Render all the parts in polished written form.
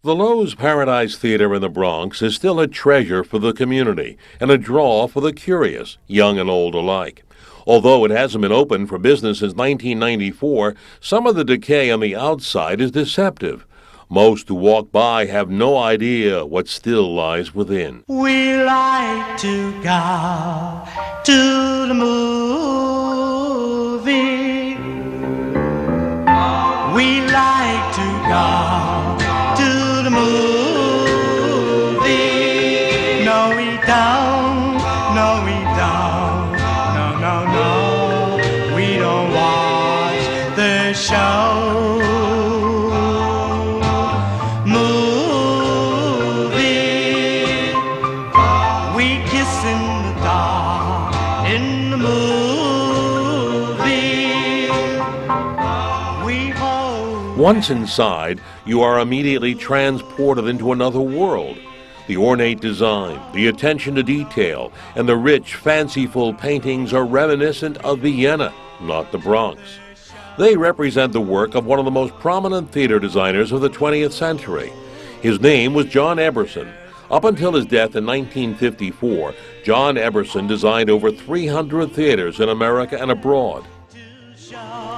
The Loew's Paradise Theater in the Bronx is still a treasure for the community and a draw for the curious, young and old alike. Although it hasn't been open for business since 1994, some of the decay on the outside is deceptive. Most who walk by have no idea what still lies within. We like to go to the movie. We like to go to the movie. No, we don't. No, we don't. No, no, no. We don't watch the show. Movie. We kiss in the dark in the movie. We hold. Once inside, you are immediately transported into another world. The ornate design, the attention to detail, and the rich, fanciful paintings are reminiscent of Vienna, not the Bronx. They represent the work of one of the most prominent theater designers of the 20th century. His name was John Eberson. Up until his death in 1954, John Eberson designed over 300 theaters in America and abroad.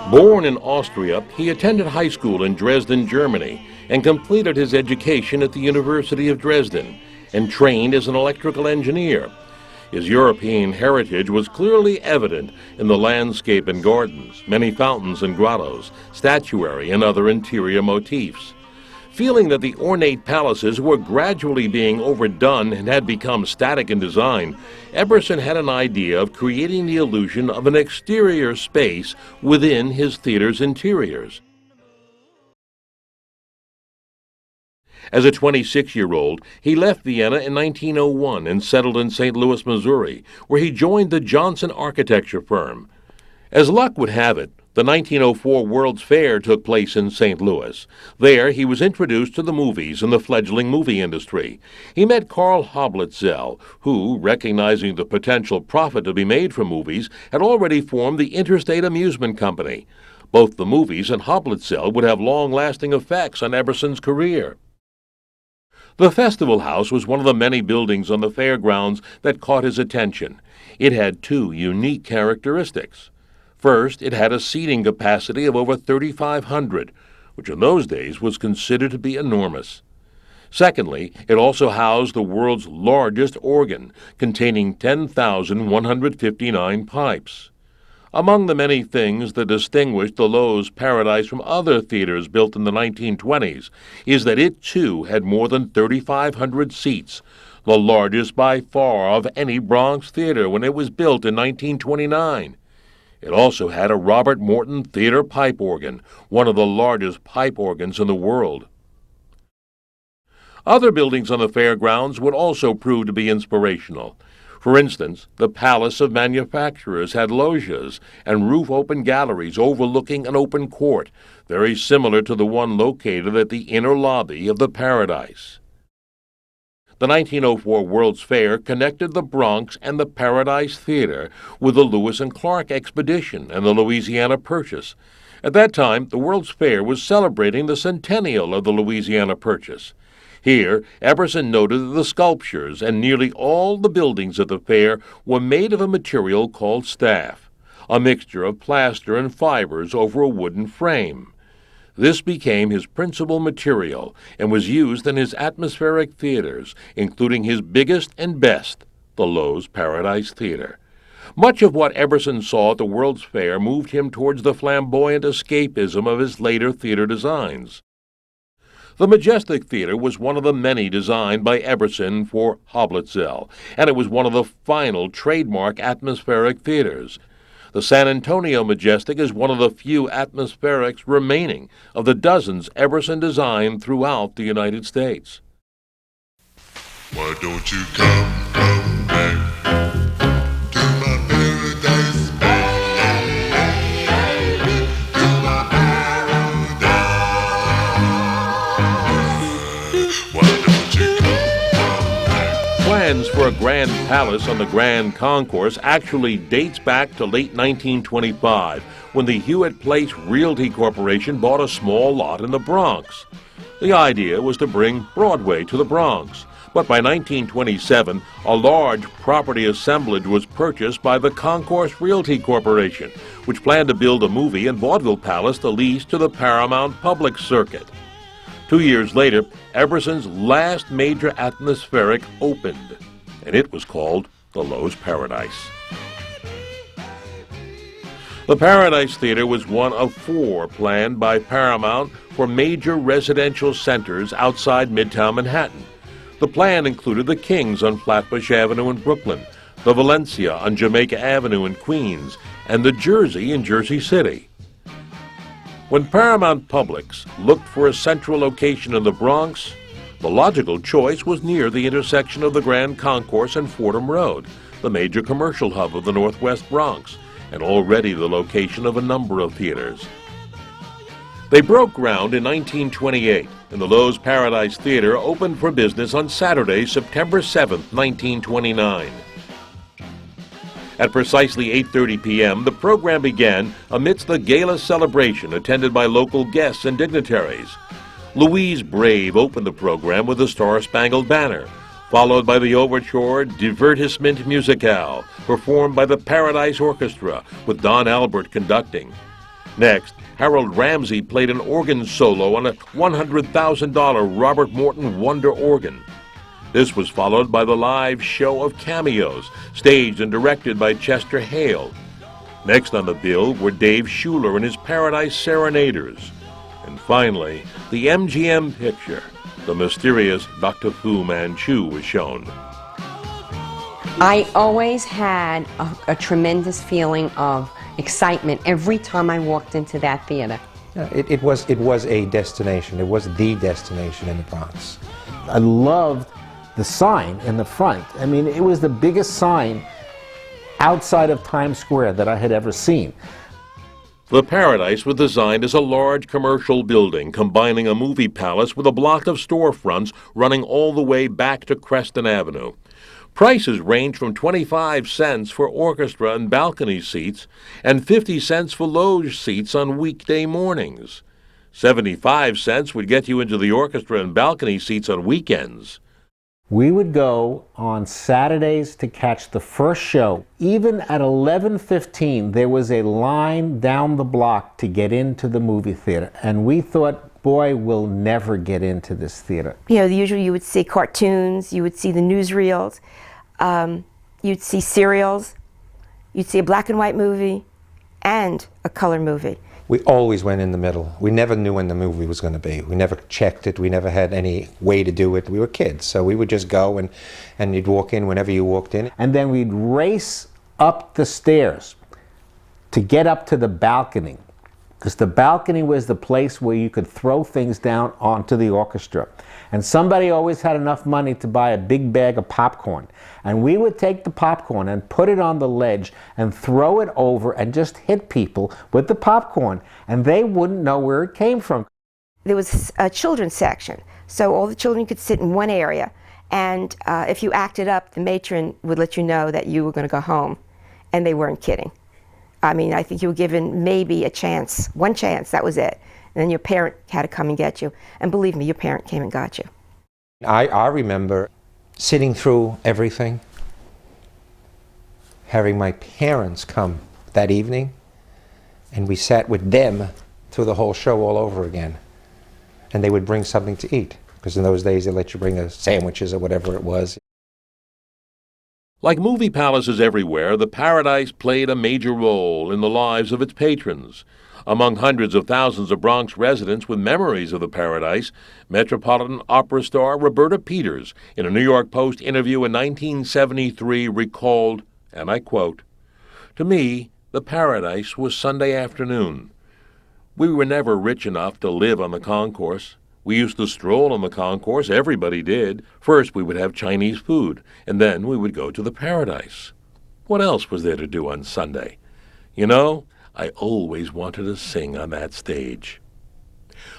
Born in Austria, he attended high school in Dresden, Germany, and completed his education at the University of Dresden, and trained as an electrical engineer. His European heritage was clearly evident in the landscape and gardens, many fountains and grottos, statuary, and other interior motifs. Feeling that the ornate palaces were gradually being overdone and had become static in design, Eberson had an idea of creating the illusion of an exterior space within his theater's interiors. As a 26-year-old, he left Vienna in 1901 and settled in St. Louis, Missouri, where he joined the Johnson architecture firm. As luck would have it, the 1904 World's Fair took place in St. Louis. There, he was introduced to the movies and the fledgling movie industry. He met Karl Hoblitzell, who, recognizing the potential profit to be made from movies, had already formed the Interstate Amusement Company. Both the movies and Hoblitzell would have long-lasting effects on Eberson's career. The Festival House was one of the many buildings on the fairgrounds that caught his attention. It had two unique characteristics. First, it had a seating capacity of over 3,500, which in those days was considered to be enormous. Secondly, it also housed the world's largest organ, containing 10,159 pipes. Among the many things that distinguished the Loew's Paradise from other theaters built in the 1920s is that it, too, had more than 3,500 seats, the largest by far of any Bronx theater when it was built in 1929. It also had a Robert Morton theater pipe organ, one of the largest pipe organs in the world. Other buildings on the fairgrounds would also prove to be inspirational. For instance, the Palace of Manufacturers had loggias and roof-open galleries overlooking an open court, very similar to the one located at the inner lobby of the Paradise. The 1904 World's Fair connected the Bronx and the Paradise Theater with the Lewis and Clark Expedition and the Louisiana Purchase. At that time, the World's Fair was celebrating the centennial of the Louisiana Purchase. Here, Eberson noted that the sculptures and nearly all the buildings at the fair were made of a material called staff, a mixture of plaster and fibers over a wooden frame. This became his principal material and was used in his atmospheric theaters, including his biggest and best, the Loew's Paradise Theater. Much of what Eberson saw at the World's Fair moved him towards the flamboyant escapism of his later theater designs. The Majestic Theater was one of the many designed by Eberson for Hoblitzell, and it was one of the final trademark atmospheric theaters. The San Antonio Majestic is one of the few atmospherics remaining of the dozens Eberson designed throughout the United States. Why don't you come back to my paradise, baby, to my paradise? Why don't you come back? Plans for a grand palace on the Grand Concourse actually dates back to late 1925, when the Hewitt Place Realty Corporation bought a small lot in the Bronx. The idea was to bring Broadway to the Bronx, but by 1927, a large property assemblage was purchased by the Concourse Realty Corporation, which planned to build a movie and vaudeville palace to lease to the Paramount Public Circuit. 2 years later, Eberson's last major atmospheric opened, and it was called the Loew's Paradise. The Paradise Theater was one of 4 planned by Paramount for major residential centers outside Midtown Manhattan. The plan included the Kings on Flatbush Avenue in Brooklyn, the Valencia on Jamaica Avenue in Queens, and the Jersey in Jersey City. When Paramount Publix looked for a central location in the Bronx, the logical choice was near the intersection of the Grand Concourse and Fordham Road, the major commercial hub of the Northwest Bronx, and already the location of a number of theaters. They broke ground in 1928, and the Loew's Paradise Theater opened for business on Saturday, September 7, 1929. At precisely 8:30 p.m., the program began amidst the gala celebration attended by local guests and dignitaries. Louise Brave opened the program with the Star-Spangled Banner, followed by the overture Divertissement Musicale, performed by the Paradise Orchestra, with Don Albert conducting. Next, Harold Ramsey played an organ solo on a $100,000 Robert Morton Wonder organ. This was followed by the live show of cameos, staged and directed by Chester Hale. Next on the bill were Dave Schuler and his Paradise Serenaders. And finally, the MGM picture, the mysterious Dr. Fu Manchu, was shown. I always had a tremendous feeling of excitement every time I walked into that theater. It was a destination. It was the destination in the Bronx. I loved the sign in the front. I mean, it was the biggest sign outside of Times Square that I had ever seen. The Paradise was designed as a large commercial building combining a movie palace with a block of storefronts running all the way back to Creston Avenue. Prices range from 25 cents for orchestra and balcony seats and 50 cents for loge seats on weekday mornings. 75 cents would get you into the orchestra and balcony seats on weekends. We would go on Saturdays to catch the first show. Even at 11:15, there was a line down the block to get into the movie theater. And we thought, boy, we'll never get into this theater. You know, usually you would see cartoons, you would see the newsreels, you'd see serials, you'd see a black and white movie and a color movie. We always went in the middle. We never knew when the movie was going to be. We never checked it. We never had any way to do it. We were kids, so we would just go and you'd walk in whenever you walked in. And then we'd race up the stairs to get up to the balcony, because the balcony was the place where you could throw things down onto the orchestra. And somebody always had enough money to buy a big bag of popcorn. And we would take the popcorn and put it on the ledge and throw it over and just hit people with the popcorn, and they wouldn't know where it came from. There was a children's section, so all the children could sit in one area, and if you acted up, the matron would let you know that you were going to go home, and they weren't kidding. I mean, I think you were given maybe a chance, one chance, that was it. And then your parent had to come and get you. And believe me, your parent came and got you. I remember sitting through everything, having my parents come that evening, and we sat with them through the whole show all over again. And they would bring something to eat, because in those days they let you bring sandwiches or whatever it was. Like movie palaces everywhere, the Paradise played a major role in the lives of its patrons. Among hundreds of thousands of Bronx residents with memories of the Paradise, Metropolitan Opera star Roberta Peters, in a New York Post interview in 1973, recalled, and I quote, "To me, the Paradise was Sunday afternoon. We were never rich enough to live on the concourse. We used to stroll on the concourse, everybody did. First we would have Chinese food, and then we would go to the Paradise. What else was there to do on Sunday? You know, I always wanted to sing on that stage."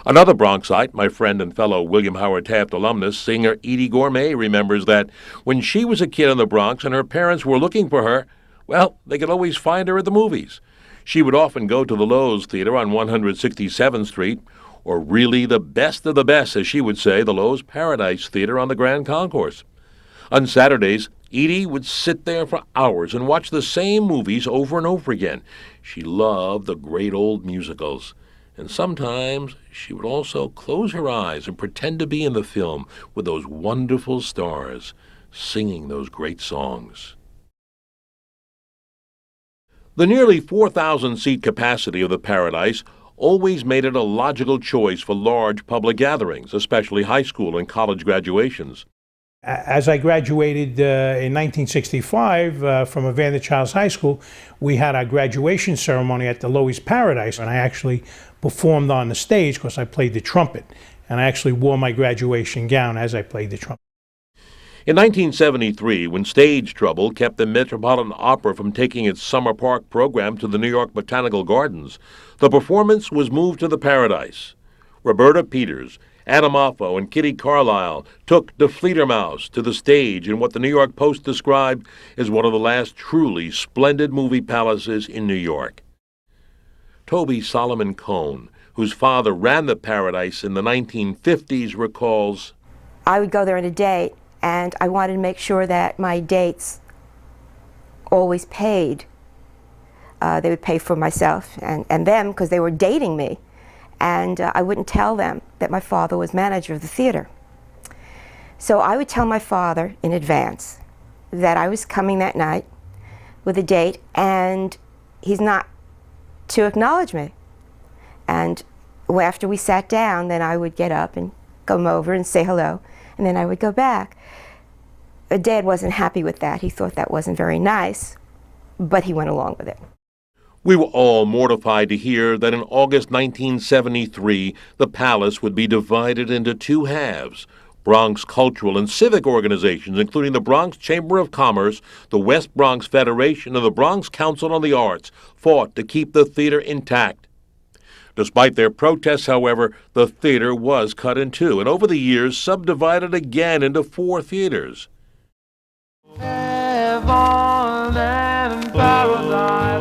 Another Bronxite, my friend and fellow William Howard Taft alumnus, singer Edie Gourmet, remembers that when she was a kid in the Bronx and her parents were looking for her, well, they could always find her at the movies. She would often go to the Loew's Theater on 167th Street, or really the best of the best, as she would say, the Loew's Paradise Theater on the Grand Concourse. On Saturdays, Edie would sit there for hours and watch the same movies over and over again. She loved the great old musicals. And sometimes she would also close her eyes and pretend to be in the film with those wonderful stars singing those great songs. The nearly 4,000-seat capacity of the Paradise always made it a logical choice for large public gatherings, especially high school and college graduations. As I graduated in 1965 from Evander Childs High School, we had our graduation ceremony at the Loew's Paradise, and I actually performed on the stage because I played the trumpet, and I actually wore my graduation gown as I played the trumpet. In 1973, when stage trouble kept the Metropolitan Opera from taking its Summer Park program to the New York Botanical Gardens, the performance was moved to the Paradise. Roberta Peters, Anna Moffo, and Kitty Carlisle took the Fledermaus to the stage in what the New York Post described as one of the last truly splendid movie palaces in New York. Toby Solomon Cohn, whose father ran the Paradise in the 1950s, recalls, I would go there on a date, and I wanted to make sure that my dates always paid. They would pay for myself and them because they were dating me. And I wouldn't tell them that my father was manager of the theater. So I would tell my father in advance that I was coming that night with a date, and he's not to acknowledge me. And after we sat down, then I would get up and come over and say hello, and then I would go back. Dad wasn't happy with that. He thought that wasn't very nice, but he went along with it. We were all mortified to hear that in August 1973, the palace would be divided into two halves. Bronx cultural and civic organizations, including the Bronx Chamber of Commerce, the West Bronx Federation, and the Bronx Council on the Arts, fought to keep the theater intact. Despite their protests, however, the theater was cut in two, and over the years subdivided again into 4 theaters. Heaven and paradise,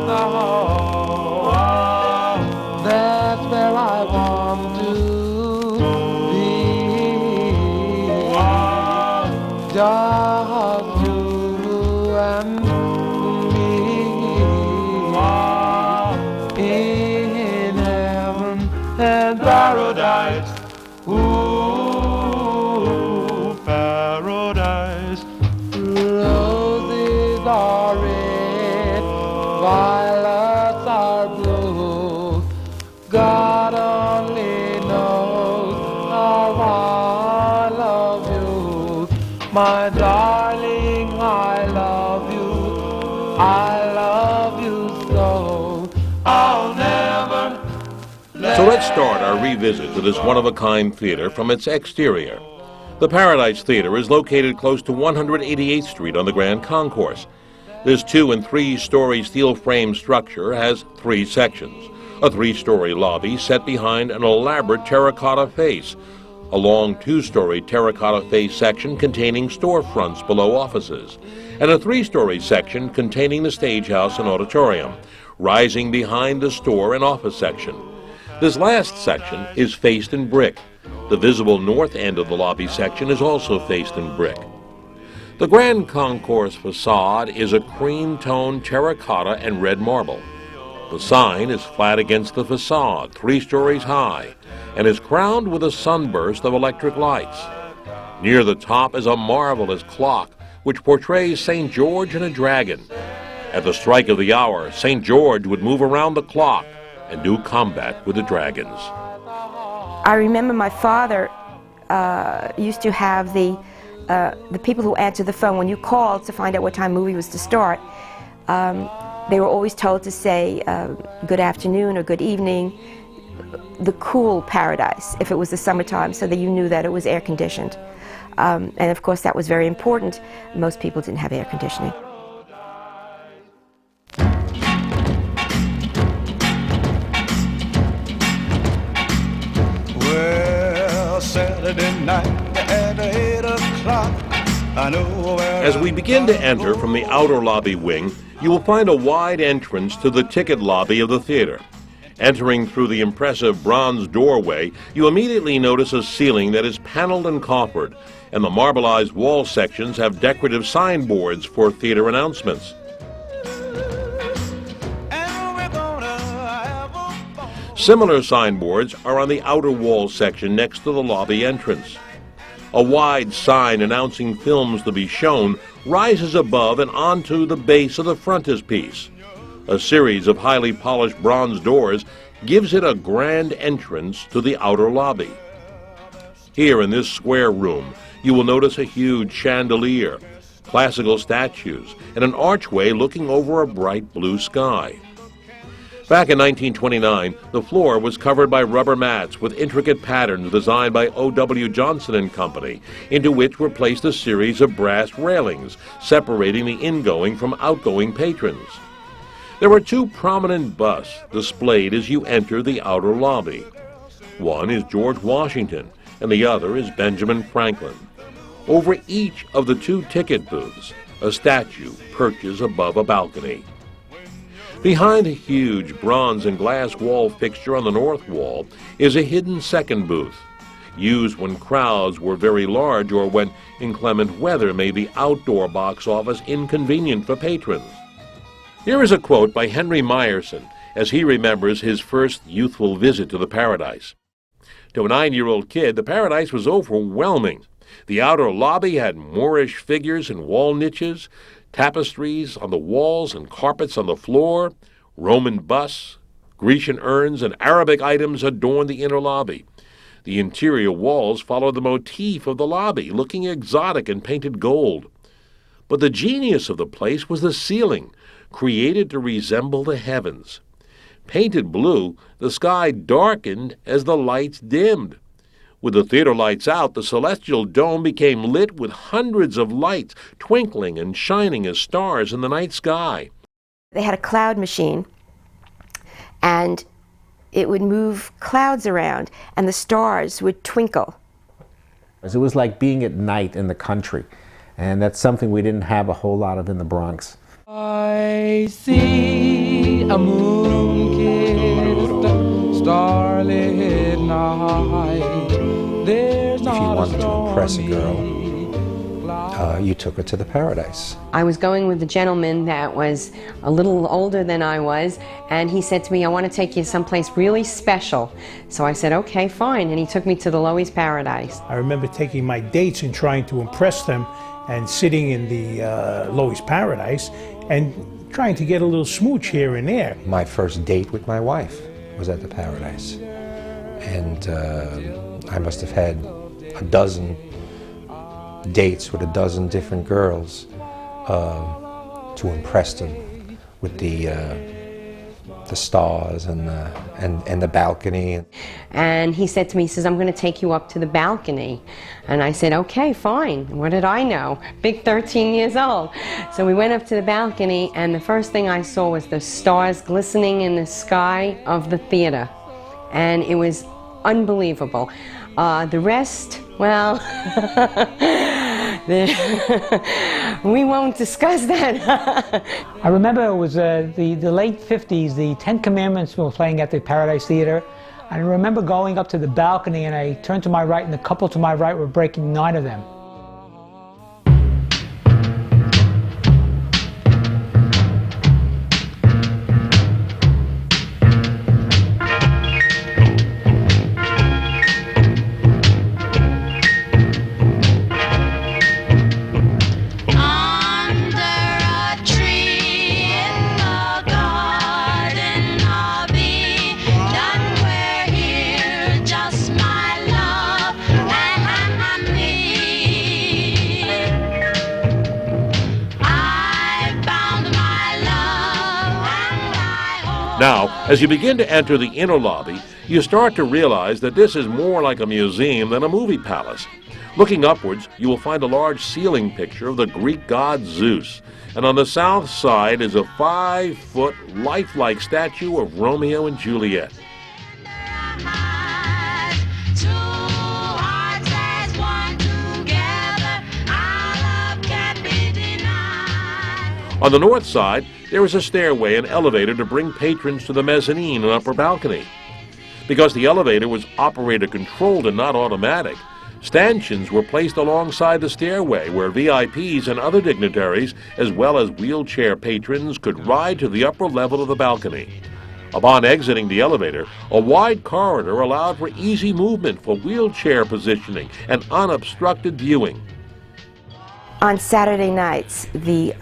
that's where I want to be. Just you and me in heaven and paradise. Ooh, paradise. Roses are red, violets are blue. God only knows how I love you. My darling, I love you. I love you so. I'll never let So let's start our revisit to this one-of-a-kind theater from its exterior. The Paradise Theater is located close to 188th Street on the Grand Concourse. This 2- and 3-story steel-frame structure has 3 sections. A 3-story lobby set behind an elaborate terracotta face, a long 2-story terracotta face section containing storefronts below offices, and a 3-story section containing the stagehouse and auditorium, rising behind the store and office section. This last section is faced in brick. The visible north end of the lobby section is also faced in brick. The Grand Concourse facade is a cream-toned terracotta and red marble. The sign is flat against the facade, 3 stories high, and is crowned with a sunburst of electric lights. Near the top is a marvelous clock which portrays St. George and a dragon. At the strike of the hour, St. George would move around the clock and do combat with the dragons. I remember my father used to have the people who answered the phone when you called to find out what time movie was to start. They were always told to say good afternoon or good evening, the cool Paradise, if it was the summertime, so that you knew that it was air conditioned. And of course that was very important. Most people didn't have air conditioning. Well, Saturday night at 8 o'clock, I know where As we begin to enter from the outer lobby wing, you will find a wide entrance to the ticket lobby of the theater. Entering through the impressive bronze doorway, you immediately notice a ceiling that is paneled and coppered, and the marbleized wall sections have decorative signboards for theater announcements. Similar signboards are on the outer wall section next to the lobby entrance. A wide sign announcing films to be shown rises above and onto the base of the frontispiece. A series of highly polished bronze doors gives it a grand entrance to the outer lobby. Here in this square room, you will notice a huge chandelier, classical statues, and an archway looking over a bright blue sky. Back in 1929, the floor was covered by rubber mats with intricate patterns designed by O.W. Johnson & Company, into which were placed a series of brass railings separating the ingoing from outgoing patrons. There were two prominent busts displayed as you enter the outer lobby. One is George Washington, and the other is Benjamin Franklin. Over each of the two ticket booths, a statue perches above a balcony. Behind a huge bronze and glass wall fixture on the north wall is a hidden second booth, used when crowds were very large or when inclement weather made the outdoor box office inconvenient for patrons. Here is a quote by Henry Meyerson as he remembers his first youthful visit to the Paradise. To a 9-year-old kid, the Paradise was overwhelming. The outer lobby had Moorish figures in wall niches, tapestries on the walls and carpets on the floor, Roman busts, Grecian urns, and Arabic items adorned the inner lobby. The interior walls followed the motif of the lobby, looking exotic and painted gold. But the genius of the place was the ceiling, created to resemble the heavens. Painted blue, the sky darkened as the lights dimmed. With the theater lights out, the celestial dome became lit with hundreds of lights twinkling and shining as stars in the night sky. They had a cloud machine, and it would move clouds around, and the stars would twinkle. It was like being at night in the country, and that's something we didn't have a whole lot of in the Bronx. I see a moon-kissed, starlit night. There's If you wanted to impress a girl, you took her to the Paradise. I was going with a gentleman that was a little older than I was, and he said to me, I want to take you someplace really special. So I said, okay, fine, and he took me to the Loews Paradise. I remember taking my dates and trying to impress them and sitting in the Loews Paradise and trying to get a little smooch here and there. My first date with my wife was at the Paradise. And I must have had a dozen dates with a dozen different girls to impress them with the stars and the balcony. And he said to me, he says, I'm going to take you up to the balcony. And I said, okay, fine. What did I know? Big 13 years old. So we went up to the balcony, and the first thing I saw was the stars glistening in the sky of the theater. And it was unbelievable. The rest, well, we won't discuss that. I remember it was the late 50s, the Ten Commandments were playing at the Paradise Theater. I remember going up to the balcony, and I turned to my right, and the couple to my right were breaking 9 of them. Now, as you begin to enter the inner lobby, you start to realize that this is more like a museum than a movie palace. Looking upwards, you will find a large ceiling picture of the Greek god Zeus, and on the south side is a 5-foot lifelike statue of Romeo and Juliet. On the north side, there is a stairway and elevator to bring patrons to the mezzanine and upper balcony. Because the elevator was operator-controlled and not automatic, stanchions were placed alongside the stairway where VIPs and other dignitaries, as well as wheelchair patrons, could ride to the upper level of the balcony. Upon exiting the elevator, a wide corridor allowed for easy movement for wheelchair positioning and unobstructed viewing. On Saturday nights, the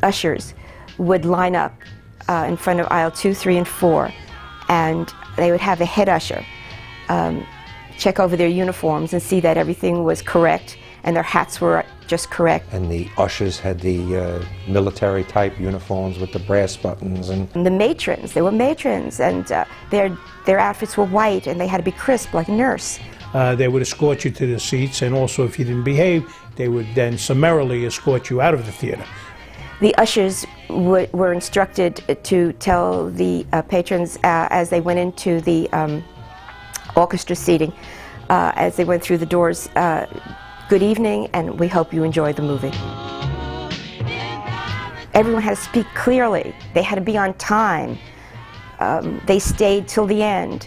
ushers would line up in front of aisle 2, 3, and 4, and they would have a head usher check over their uniforms and see that everything was correct and their hats were just correct. And the ushers had the military type uniforms with the brass buttons. And The matrons, they were matrons, and their outfits were white and they had to be crisp like a nurse. They would escort you to the seats, and also if you didn't behave, they would then summarily escort you out of the theater. The ushers were instructed to tell the patrons as they went into the orchestra seating, as they went through the doors, good evening, and we hope you enjoy the movie. Everyone had to speak clearly. They had to be on time. They stayed till the end.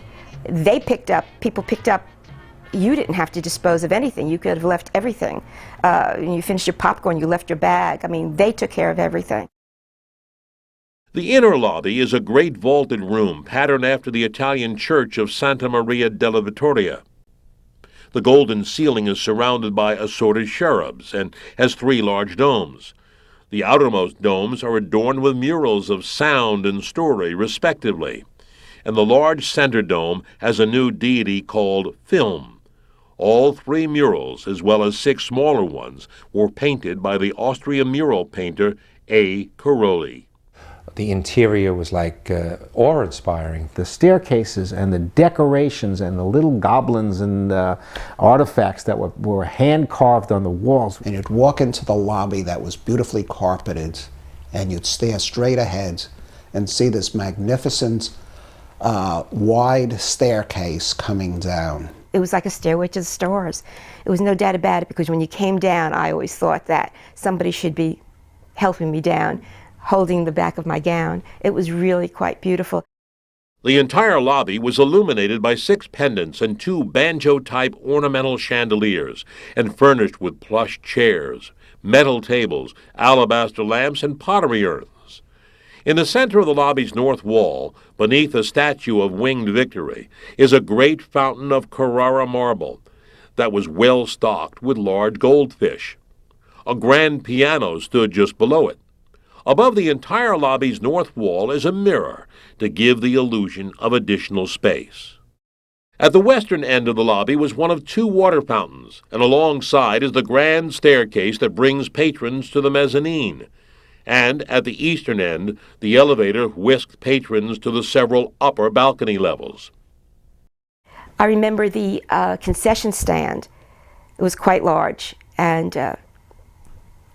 People picked up. You didn't have to dispose of anything. You could have left everything. You finished your popcorn, you left your bag. I mean, they took care of everything. The inner lobby is a great vaulted room patterned after the Italian church of Santa Maria della Vittoria. The golden ceiling is surrounded by assorted cherubs and has 3 large domes. The outermost domes are adorned with murals of sound and story, respectively. And the large center dome has a new deity called Film. All 3 murals, as well as 6 smaller ones, were painted by the Austrian mural painter A. Caroli. the interior was like awe-inspiring. The staircases and the decorations and the little goblins and artifacts that were hand-carved on the walls. And you'd walk into the lobby that was beautifully carpeted, and you'd stare straight ahead and see this magnificent wide staircase coming down. It was like a stairway to the stars. There was no doubt about it, because when you came down, I always thought that somebody should be helping me down, holding the back of my gown. It was really quite beautiful. The entire lobby was illuminated by 6 pendants and 2 banjo-type ornamental chandeliers, and furnished with plush chairs, metal tables, alabaster lamps, and pottery urns. In the center of the lobby's north wall, beneath a statue of Winged Victory, is a great fountain of Carrara marble that was well stocked with large goldfish. A grand piano stood just below it. Above the entire lobby's north wall is a mirror to give the illusion of additional space. At the western end of the lobby was one of 2 water fountains, and alongside is the grand staircase that brings patrons to the mezzanine. And at the eastern end, the elevator whisked patrons to the several upper balcony levels. I remember the concession stand. It was quite large, and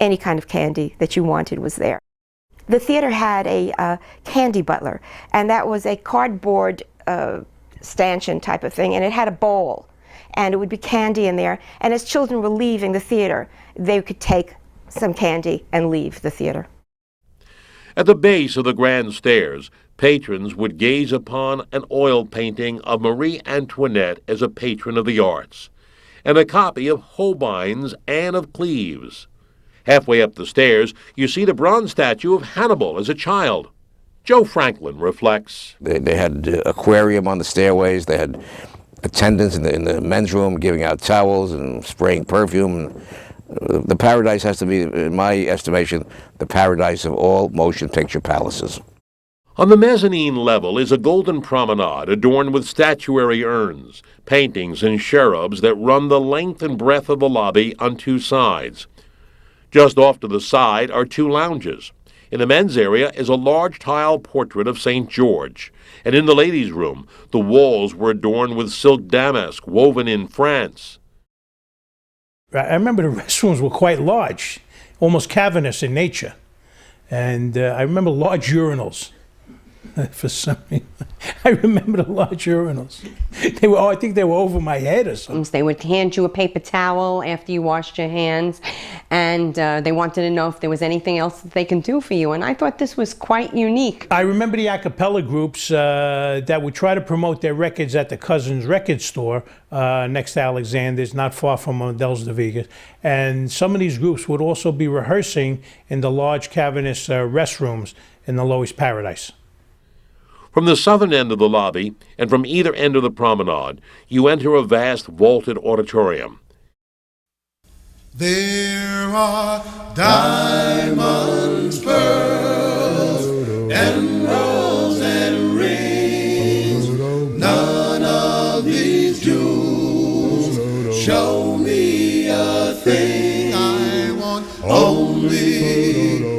any kind of candy that you wanted was there. The theater had a candy butler, and that was a cardboard stanchion type of thing, and it had a bowl, and it would be candy in there, and as children were leaving the theater, they could take some candy and leave the theater. At the base of the grand stairs, patrons would gaze upon an oil painting of Marie Antoinette as a patron of the arts, and a copy of Holbein's Anne of Cleves. Halfway up the stairs, you see the bronze statue of Hannibal as a child. Joe Franklin reflects. They had aquarium on the stairways. They had attendants in the men's room giving out towels and spraying perfume. The Paradise has to be, in my estimation, the paradise of all motion picture palaces. On the mezzanine level is a golden promenade adorned with statuary urns, paintings, and cherubs that run the length and breadth of the lobby on 2 sides. Just off to the side are 2 lounges. In the men's area is a large tile portrait of St. George, and in the ladies' room, the walls were adorned with silk damask woven in France. I remember the restrooms were quite large, almost cavernous in nature. And I remember large urinals. for some reason. I remember the large urinals. I think they were over my head or something. They would hand you a paper towel after you washed your hands, and they wanted to know if there was anything else that they can do for you. And I thought this was quite unique. I remember the a cappella groups that would try to promote their records at the Cousins record store next to Alexander's, not far from Models de Vegas. And some of these groups would also be rehearsing in the large cavernous restrooms in the Loews Paradise. From the southern end of the lobby and from either end of the promenade, you enter a vast vaulted auditorium. There are diamonds, pearls, emeralds, and rings. None of these jewels show me a thing. I want only.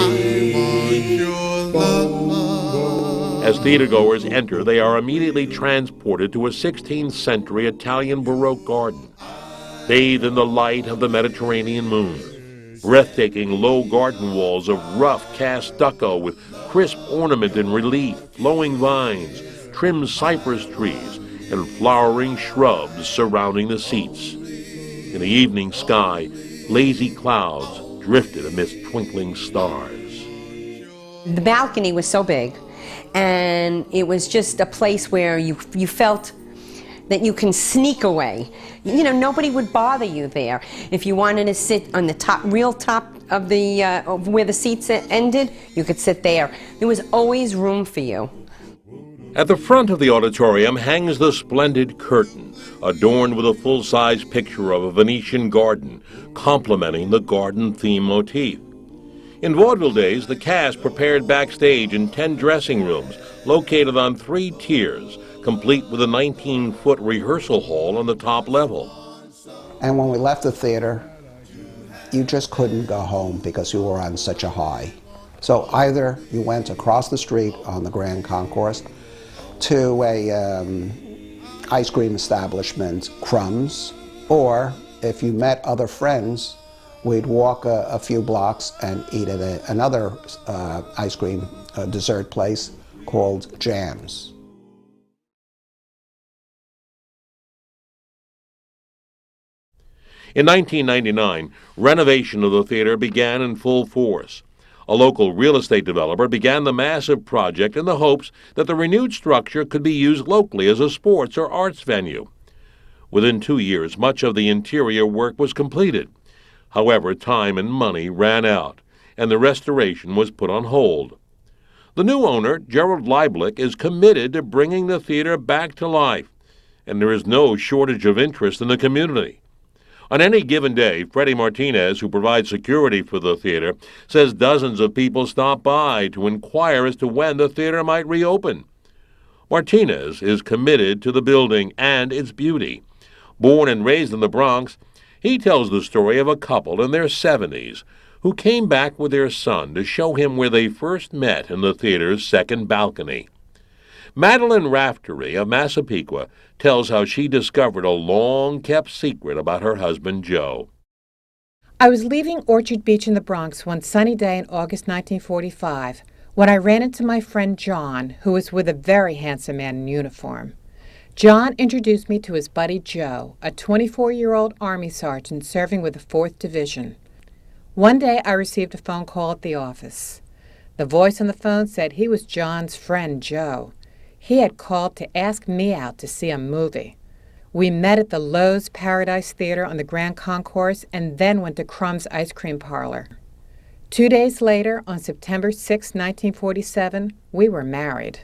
I want your love. As theatergoers enter, they are immediately transported to a 16th century Italian Baroque garden, bathed in the light of the Mediterranean moon. Breathtaking low garden walls of rough cast stucco with crisp ornament and relief, flowing vines, trimmed cypress trees, and flowering shrubs surrounding the seats. In the evening sky, lazy clouds drifted amidst twinkling stars. The balcony was so big, and it was just a place where you felt that you can sneak away. You know, nobody would bother you there. If you wanted to sit on the real top of the of where the seats ended, you could sit there. There was always room for you. At the front of the auditorium hangs the splendid curtain, adorned with a full-size picture of a Venetian garden, complementing the garden theme motif. In vaudeville days, the cast prepared backstage in 10 dressing rooms located on 3 tiers, complete with a 19-foot rehearsal hall on the top level. And when we left the theater, you just couldn't go home because you were on such a high. So either you went across the street on the Grand Concourse to a ice cream establishment, Crumbs, or if you met other friends, we'd walk a few blocks and eat at another ice cream dessert place called Jams. In 1999, renovation of the theater began in full force. A local real estate developer began the massive project in the hopes that the renewed structure could be used locally as a sports or arts venue. Within 2 years, much of the interior work was completed. However, time and money ran out, and the restoration was put on hold. The new owner, Gerald Lieblich, is committed to bringing the theater back to life, and there is no shortage of interest in the community. On any given day, Freddie Martinez, who provides security for the theater, says dozens of people stop by to inquire as to when the theater might reopen. Martinez is committed to the building and its beauty. Born and raised in the Bronx, he tells the story of a couple in their 70s who came back with their son to show him where they first met in the theater's second balcony. Madeline Raftery of Massapequa tells how she discovered a long-kept secret about her husband, Joe. I was leaving Orchard Beach in the Bronx one sunny day in August 1945 when I ran into my friend John, who was with a very handsome man in uniform. John introduced me to his buddy Joe, a 24-year-old Army sergeant serving with the 4th Division. One day I received a phone call at the office. The voice on the phone said he was John's friend Joe. He had called to ask me out to see a movie. We met at the Loews Paradise Theater on the Grand Concourse and then went to Crumb's Ice Cream Parlor. 2 days later, on September 6, 1947, we were married.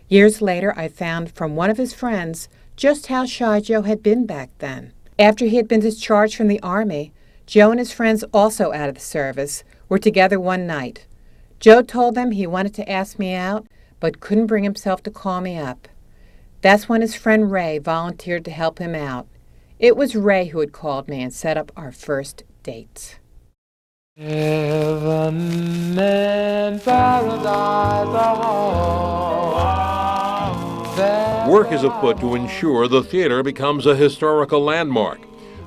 Years later, I found from one of his friends just how shy Joe had been back then. After he had been discharged from the Army, Joe and his friends, also out of the service, were together one night. Joe told them he wanted to ask me out, but couldn't bring himself to call me up. That's when his friend Ray volunteered to help him out. It was Ray who had called me and set up our first date. Heaven and paradise Work is afoot to ensure the theater becomes a historical landmark.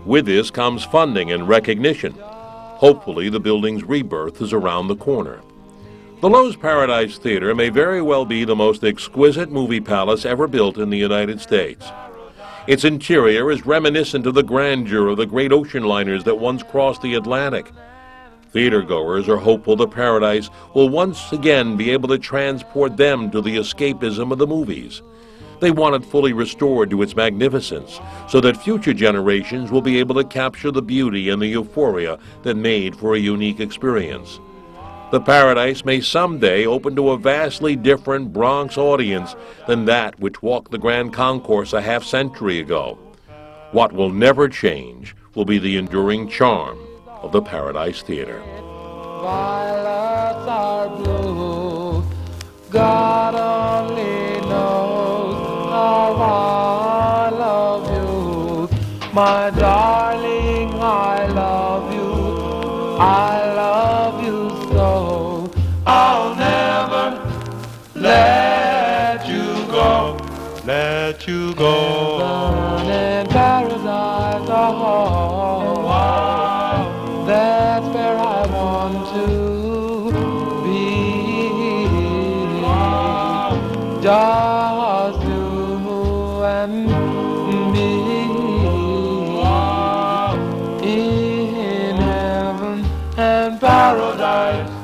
With this comes funding and recognition. Hopefully, the building's rebirth is around the corner. The Loew's Paradise Theater may very well be the most exquisite movie palace ever built in the United States. Its interior is reminiscent of the grandeur of the great ocean liners that once crossed the Atlantic. Theatergoers are hopeful the Paradise will once again be able to transport them to the escapism of the movies. They want it fully restored to its magnificence so that future generations will be able to capture the beauty and the euphoria that made for a unique experience. The Paradise may someday open to a vastly different Bronx audience than that which walked the Grand Concourse a half-century ago. What will never change will be the enduring charm of the Paradise Theater. Violets are blue. God only knows how I love you. My darling, I love you. I love you so. I'll never let you go. Let you go. Heaven and paradise, that's where I want to be. Just you and me in heaven and paradise.